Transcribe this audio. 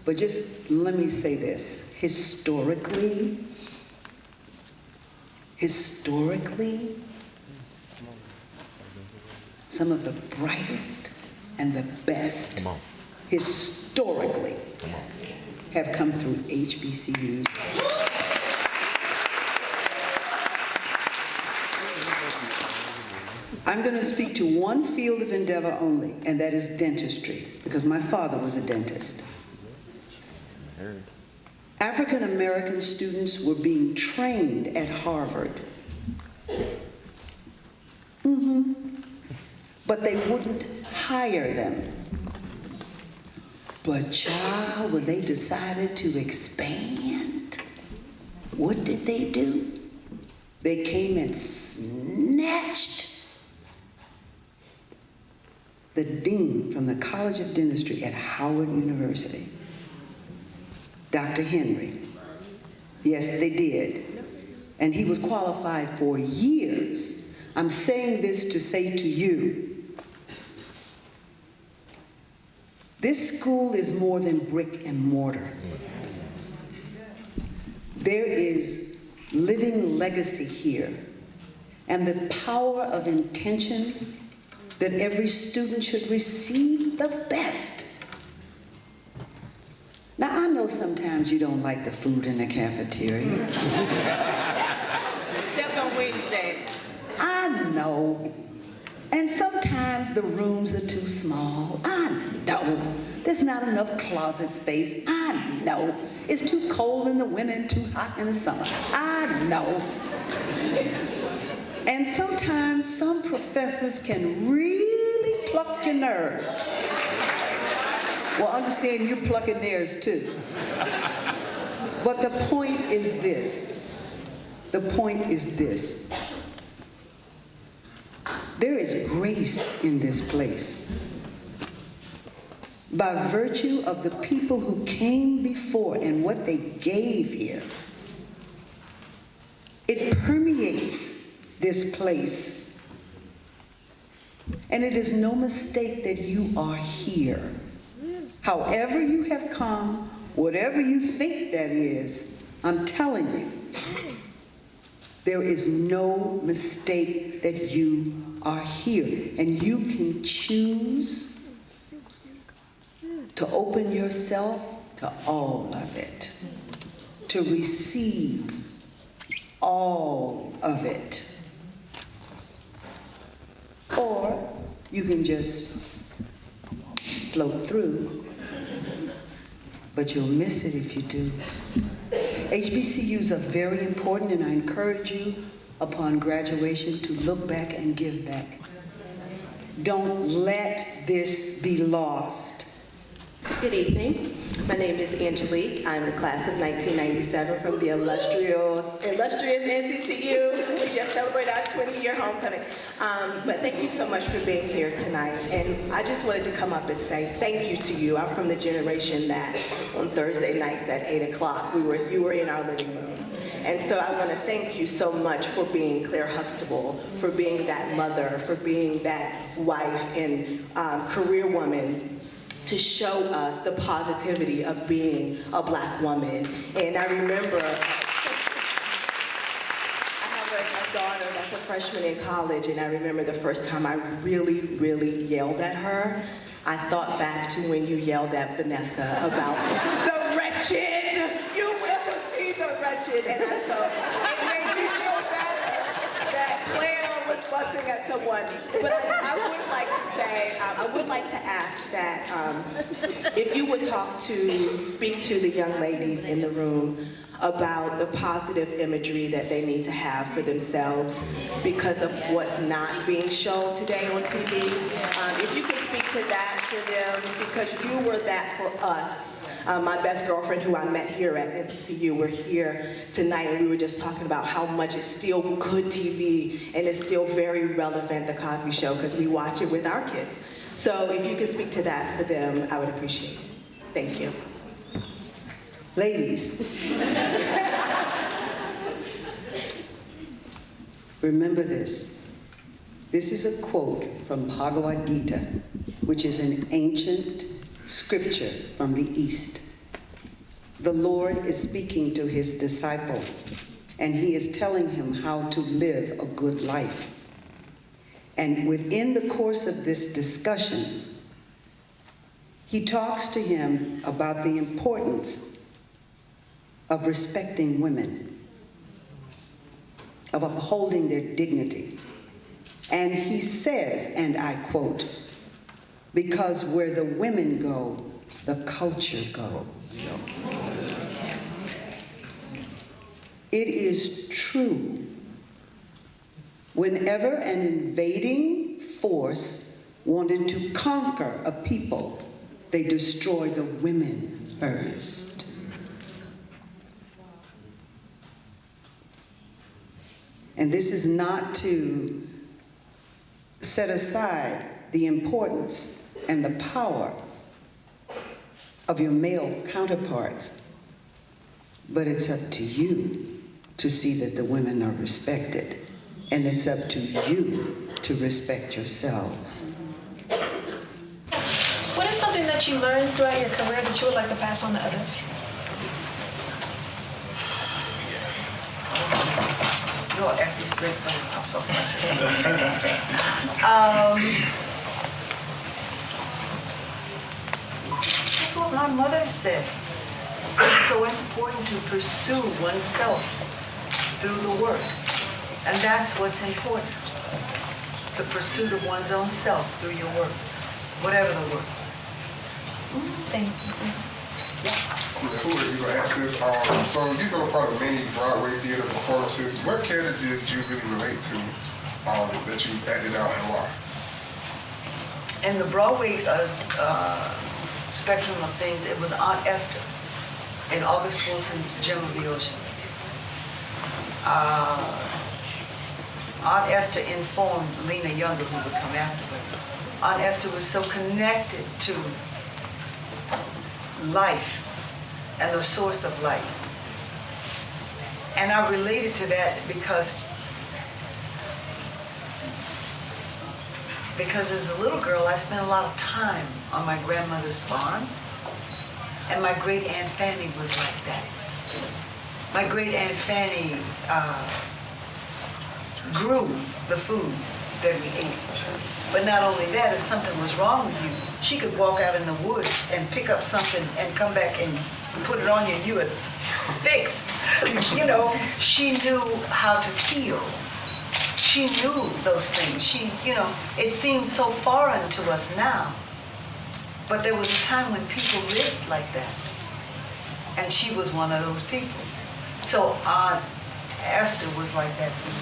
But just let me say this, historically, some of the brightest and the best, historically, have come through HBCUs. I'm going to speak to one field of endeavor only, and that is dentistry, because my father was a dentist. African American students were being trained at Harvard. But they wouldn't hire them. But child, when they decided to expand, what did they do? They came and snatched the dean from the College of Dentistry at Howard University, Dr. Henry. Yes, they did. And he was qualified for years. I'm saying this to say to you, this school is more than brick and mortar. There is living legacy here, and the power of intention that every student should receive the best. Now, I know sometimes you don't like the food in the cafeteria. Except on Wednesdays. I know. And sometimes the rooms are too small. I know. There's not enough closet space. I know. It's too cold in the winter and too hot in the summer. I know. And sometimes some professors can really pluck your nerves. Well, understand you're plucking theirs too. But the point is this. The point is this. There is grace in this place. By virtue of the people who came before and what they gave here, it permeates this place. And it is no mistake that you are here. However you have come, whatever you think that is, I'm telling you, there is no mistake that you are here. And you can choose to open yourself to all of it, to receive all of it. Or you can just float through, but you'll miss it if you do. HBCUs are very important, and I encourage you upon graduation to look back and give back. Don't let this be lost. Good evening. My name is Angelique. I'm the class of 1997 from the illustrious NCCU. We just celebrated our 20-year homecoming. But thank you so much for being here tonight. And I just wanted to come up and say thank you to you. I'm from the generation that on Thursday nights at 8 o'clock, you were in our living rooms. And so I want to thank you so much for being Clair Huxtable, for being that mother, for being that wife and career woman, to show us the positivity of being a Black woman. And I remember, I have a daughter that's a freshman in college, and I remember the first time I really, really yelled at her. I thought back to when you yelled at Vanessa about the wretched. You will to see the wretched. And I thought, it made me feel better that Claire was fussing at someone. But I would like to say, I would like to ask that if you would speak to the young ladies in the room about the positive imagery that they need to have for themselves because of what's not being shown today on TV. If you could speak to that for them, because you were that for us. My best girlfriend who I met here at NCCU, we're here tonight, and we were just talking about how much it's still good TV and it's still very relevant, the Cosby Show, because we watch it with our kids. So if you could speak to that for them, I would appreciate it. Thank you. Ladies, remember this. This is a quote from Bhagavad Gita, which is an ancient scripture from the East. the Lord is speaking to his disciple, and he is telling him how to live a good life. And within the course of this discussion, he talks to him about the importance of respecting women, of upholding their dignity. And he says, and I quote, "Because where the women go, the culture goes." It is true. Whenever an invading force wanted to conquer a people, they destroy the women first. And this is not to set aside the importance and the power of your male counterparts, but it's up to you to see that the women are respected, and it's up to you to respect yourselves. What is something that you learned throughout your career that you would like to pass on to others? You all ask these great philosophical questions. That's what my mother said. It's so important to pursue oneself through the work. And that's what's important. The pursuit of one's own self through your work, whatever the work is. Thank you. Who are you gonna ask this? So you've been a part of many Broadway theater performances. What character did you really relate to that you acted out, and why? In the Broadway spectrum of things, it was Aunt Esther in August Wilson's Gem of the Ocean. Aunt Esther informed Lena Younger, who would come after her. Aunt Esther was so connected to life and the source of life. And I related to that because as a little girl, I spent a lot of time on my grandmother's farm, and my great Aunt Fanny was like that. My great Aunt Fanny grew the food that we ate. But not only that, if something was wrong with you, she could walk out in the woods and pick up something and come back and put it on you and you had fixed. You know, she knew how to heal. She knew those things. It seems so foreign to us now. But there was a time when people lived like that. And she was one of those people. So Aunt Esther was like that for me.